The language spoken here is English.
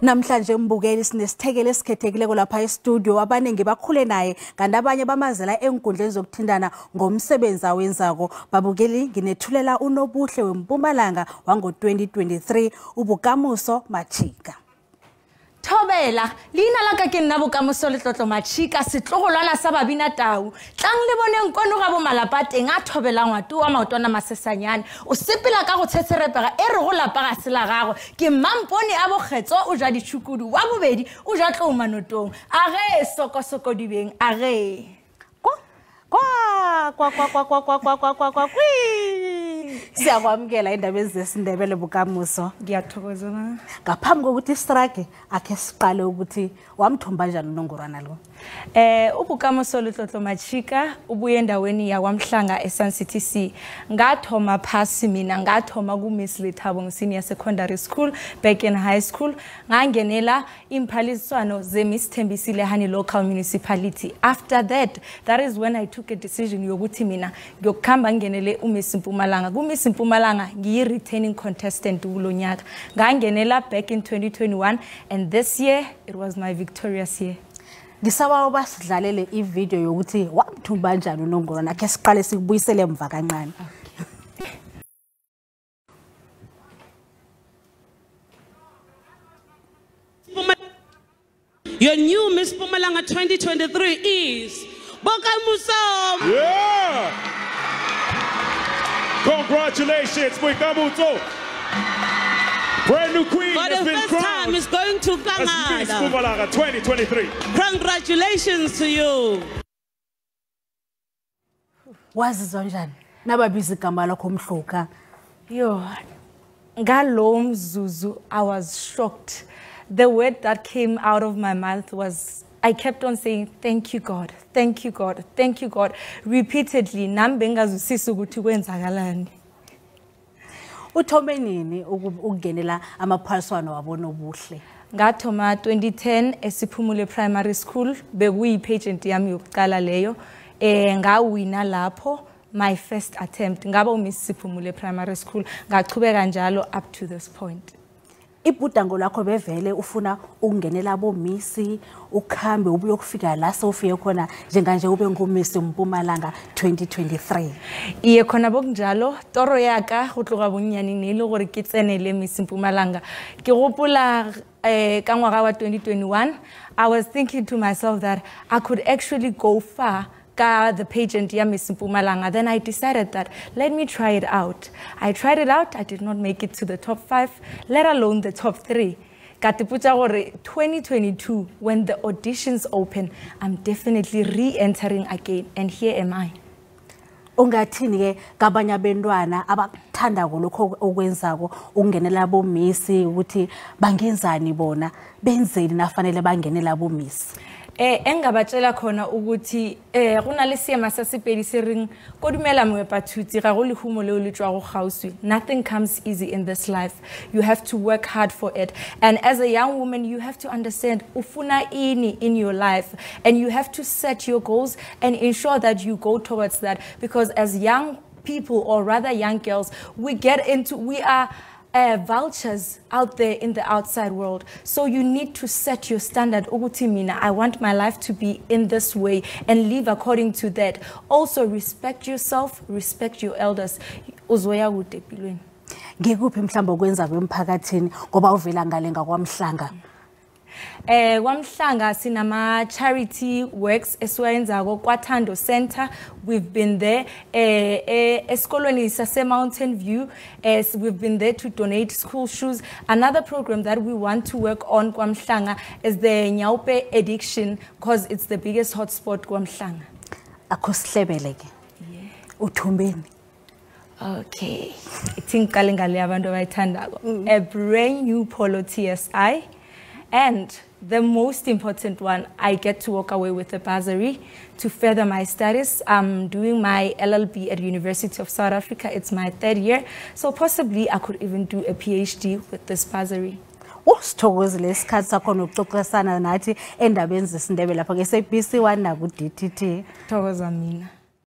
Namhlanje mbukeli sinesithekele esikhethekileko lapha e-studio abaningi bakhule naye kanti abanye bamazela enkundleni zokuthindana ngomsebenzi awenzako. Babukeli nginethulela unobuhle weMpumalanga wango-2023 ubukamuso Machika. Thobela lina la ka ke nna bokamoso le tlotlo Machika setlogolwana sa babina tau tlang le boneng kono ga bo malapa teng a thobela ngwatu wa maotwana masesanyane o sepela ka go tshetsherepega e re go lapa ga sela gago ke mampone a bokgetso o ja ditšhukudu wa bobedi o ja tlou manotong a ge sokosoko dibeng a ge kwa Siyakwamukela indaba ezesindebele bukamuso. Ngiyathokoza na. Ngaphambi kokuthi strike akhe siqale ukuthi wamthumba njani unongorwana lo. Ubukamuso le tlotlo Machika ubuye endaweni ya kwaMhlanga eSun City C. Ngathoma phasi mina ngathoma ku Miss Lethabong Senior Secondary School back in high school ngangenela imphaliswano ze Miss Thembisile Hani local municipality. After that is when I took a decision yokuthi mina ngiyokukhamba ngenele uMiss Mpumalanga. Ku Miss Mpumalanga ngiyi returning contestant kulonyaka. Ngangenela back in 2021 and this year it was my victorious year. Ngisaba obasidlalele ivideo yokuthi wamthumba njani unongorwana akhe siqale sikubuyisele emva kancane. Your new Miss Mpumalanga 2023 is Bokamuso. Yeah! Congratulations, Bokamuso. Brand new queen For has the been first crowned time, is going to as Miss Canada. Mpumalanga 2023. Congratulations to you. Wazizwa njani? Nababiza igama lakho Mhluka. Yo, ngalo mzuzu I was shocked. The word that came out of my mouth was, I kept on saying, thank you, God. Thank you, God. Thank you, God. Repeatedly. Nambe ngazwisisa ukuthi kwenzakalani. Uthome nini ukungenela amaphaliswano wabona obuhle? Ngathoma 2010 eSiphumule Primary School bekuyi pageant yami yokuqala leyo. Ngawina lapho my first attempt. Ngaba uMiss Siphumule Primary School. Ngachubeka njalo up to this point. Ibhudango lakho bevele ufuna ukungenela bomisi ukhambe ubuye ukufika la sewufike khona njenganje ube nguMiss Mpumalanga 2023. Iye khona bokunjalo toro yaka go tloga bonnyane ne ile gore ke tsenele Miss Mpumalanga ke gopola ka ngwaga wa 2021 I was thinking to myself that I could actually go far the pageant ya Miss Mpumalanga. Then I decided that let me try it out. I tried it out. I did not make it to the top 5, let alone the top 3. Katipucha gore 2022 when the auditions open, I'm definitely re-entering again and here am I. Ungathini ke kabanya bentwana abakuthanda lokho okwenzako ungenela bomisi ukuthi bangenzani bona benzeni nafanele bangenela bomisi. Engabatshela khona ukuthi gona le seema sa sepedi se reng kodumela moepathutsi ga go lehumo leo le tswa go gauswi. Nothing comes easy in this life. You have to work hard for it. And as a young woman, you have to understand ufuna ini in your life. And you have to set your goals and ensure that you go towards that. Because as young people, or rather young girls, we are vultures out there in the outside world. So you need to set your standard. Ugutimina, I want my life to be in this way and live according to that. Also respect yourself, respect your elders. Uzoya utepilweni. Ngikuphi mhlamba okwenza kwemphakathini ngoba uvela ngale ngakwaMhlanga? Kwamhlanga sinama charity works esiwayenzako kwaThando Center. We've been there esikolweni sase Mountain View. We've been there to donate school shoes. Another program that we want to work on kwamhlanga is the Nyaupe addiction because it's the biggest hotspot kwamhlanga. Akusihlebele ke. Yeah. Uthumbeni. Okay. Ithinkale ngale abantu abayithandako. A brand new Polo TSI. And the most important one, I get to walk away with a bursary to further my studies. I'm doing my LLB at University of South Africa. It's my 3rd year. So possibly I could even do a PhD with this bursary. Usithokozile isikhathi sakho nokuxoxisana nathi endabeni zesindebele lapha ngeSABC 1 naku DTT. Thokoza mina.